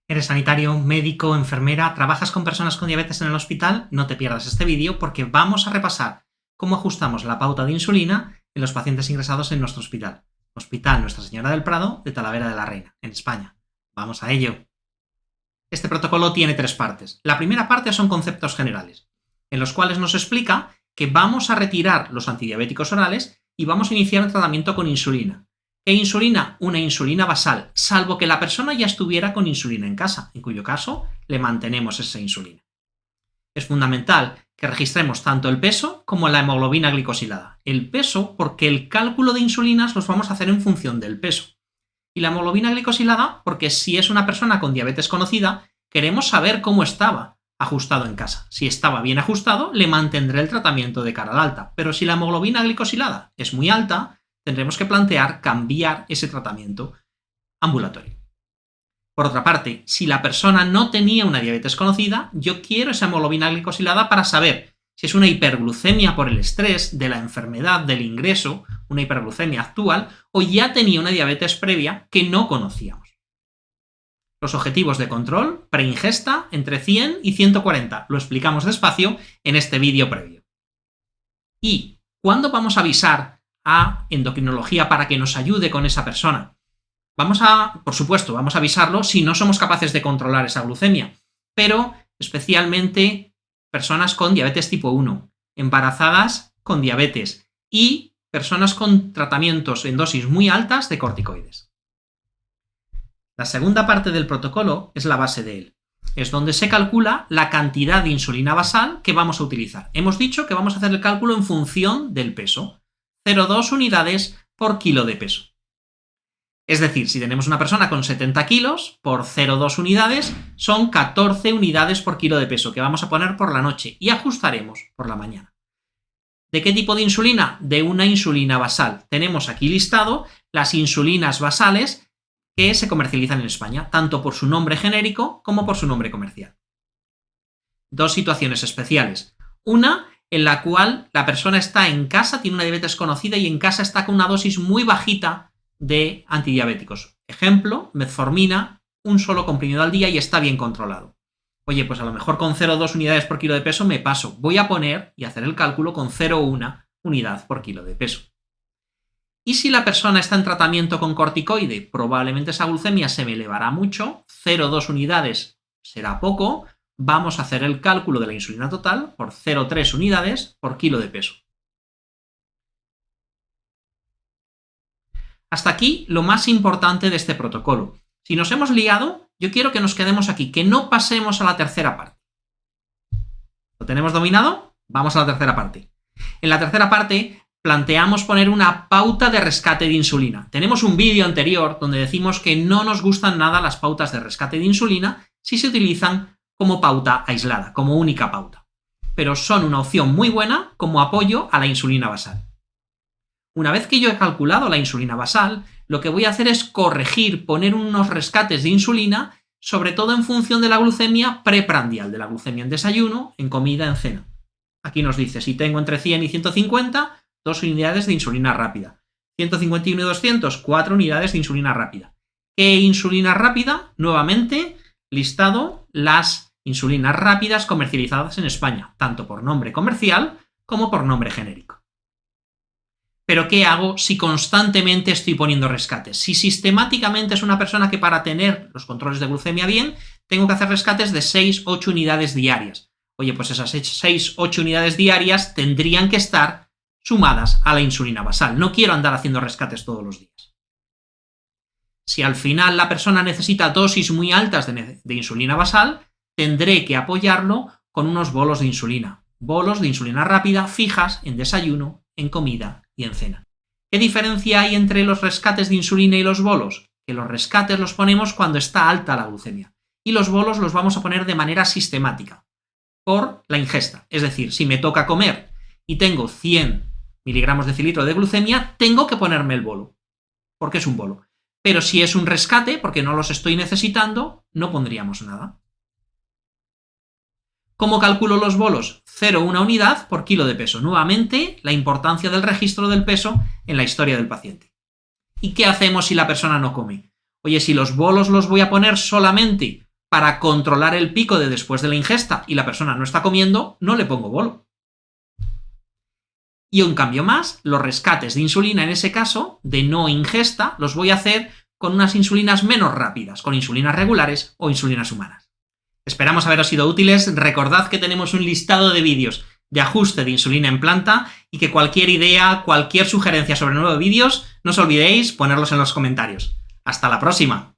¿Eres sanitario, médico, enfermera? ¿Trabajas con personas con diabetes en el hospital? No te pierdas este vídeo porque vamos a repasar cómo ajustamos la pauta de insulina en los pacientes ingresados en nuestro hospital. Hospital Nuestra Señora del Prado de Talavera de la Reina, en España. Vamos a ello. Este protocolo tiene tres partes. La primera parte son conceptos generales, en los cuales nos explica que vamos a retirar los antidiabéticos orales y vamos a iniciar el tratamiento con insulina. ¿Qué insulina? Una insulina basal, salvo que la persona ya estuviera con insulina en casa, en cuyo caso le mantenemos esa insulina. Es fundamental que registremos tanto el peso como la hemoglobina glicosilada. El peso porque el cálculo de insulinas los vamos a hacer en función del peso. Y la hemoglobina glicosilada porque si es una persona con diabetes conocida, queremos saber cómo estaba ajustado en casa. Si estaba bien ajustado, le mantendré el tratamiento de cara al alta. Pero si la hemoglobina glicosilada es muy alta, tendremos que plantear cambiar ese tratamiento ambulatorio. Por otra parte, si la persona no tenía una diabetes conocida, yo quiero esa hemoglobina glicosilada para saber si es una hiperglucemia por el estrés, de la enfermedad, del ingreso, una hiperglucemia actual, o ya tenía una diabetes previa que no conocíamos. Los objetivos de control, preingesta, entre 100 y 140. Lo explicamos despacio en este vídeo previo. ¿Y cuándo vamos a avisar a endocrinología para que nos ayude con esa persona? Por supuesto, vamos a avisarlo si no somos capaces de controlar esa glucemia, pero especialmente personas con diabetes tipo 1, embarazadas con diabetes y personas con tratamientos en dosis muy altas de corticoides. La segunda parte del protocolo es la base de él. Es donde se calcula la cantidad de insulina basal que vamos a utilizar. Hemos dicho que vamos a hacer el cálculo en función del peso. 0,2 unidades por kilo de peso. Es decir, si tenemos una persona con 70 kilos, por 0,2 unidades, son 14 unidades por kilo de peso que vamos a poner por la noche y ajustaremos por la mañana. ¿De qué tipo de insulina? De una insulina basal. Tenemos aquí listado las insulinas basales que se comercializan en España, tanto por su nombre genérico como por su nombre comercial. Dos situaciones especiales. Una en la cual la persona está en casa, tiene una diabetes conocida y en casa está con una dosis muy bajita de antidiabéticos. Ejemplo, metformina, un solo comprimido al día y está bien controlado. Oye, pues a lo mejor con 0,2 unidades por kilo de peso me paso. Voy a poner y hacer el cálculo con 0,1 unidad por kilo de peso. Y si la persona está en tratamiento con corticoide, probablemente esa glucemia se me elevará mucho, 0,2 unidades será poco, vamos a hacer el cálculo de la insulina total por 0,3 unidades por kilo de peso. Hasta aquí lo más importante de este protocolo. Si nos hemos liado, yo quiero que nos quedemos aquí, que no pasemos a la tercera parte. ¿Lo tenemos dominado? Vamos a la tercera parte. En la tercera parte planteamos poner una pauta de rescate de insulina. Tenemos un vídeo anterior donde decimos que no nos gustan nada las pautas de rescate de insulina si se utilizan como pauta aislada, como única pauta. Pero son una opción muy buena como apoyo a la insulina basal. Una vez que yo he calculado la insulina basal, lo que voy a hacer es corregir, poner unos rescates de insulina, sobre todo en función de la glucemia preprandial, de la glucemia en desayuno, en comida, en cena. Aquí nos dice, si tengo entre 100 y 150, 2 unidades de insulina rápida. 151 y 200, 4 unidades de insulina rápida. ¿Qué insulina rápida? Nuevamente, listado las insulinas rápidas comercializadas en España, tanto por nombre comercial como por nombre genérico. Pero ¿qué hago si constantemente estoy poniendo rescates? Si sistemáticamente es una persona que para tener los controles de glucemia bien, tengo que hacer rescates de 6-8 unidades diarias. Oye, pues esas 6-8 unidades diarias tendrían que estar sumadas a la insulina basal. No quiero andar haciendo rescates todos los días. Si al final la persona necesita dosis muy altas de insulina basal, tendré que apoyarlo con unos bolos de insulina. Bolos de insulina rápida fijas en desayuno, en comida y en cena. ¿Qué diferencia hay entre los rescates de insulina y los bolos? Que los rescates los ponemos cuando está alta la glucemia y los bolos los vamos a poner de manera sistemática por la ingesta. Es decir, si me toca comer y tengo 100 miligramos de decilitro de glucemia, tengo que ponerme el bolo, porque es un bolo. Pero si es un rescate, porque no los estoy necesitando, no pondríamos nada. ¿Cómo calculo los bolos? 0,1 unidad por kilo de peso. Nuevamente, la importancia del registro del peso en la historia del paciente. ¿Y qué hacemos si la persona no come? Oye, si los bolos los voy a poner solamente para controlar el pico de después de la ingesta y la persona no está comiendo, no le pongo bolo. Y un cambio más, los rescates de insulina en ese caso, de no ingesta, los voy a hacer con unas insulinas menos rápidas, con insulinas regulares o insulinas humanas. Esperamos haberos sido útiles. Recordad que tenemos un listado de vídeos de ajuste de insulina en planta y que cualquier idea, cualquier sugerencia sobre nuevos vídeos, no os olvidéis ponerlos en los comentarios. ¡Hasta la próxima!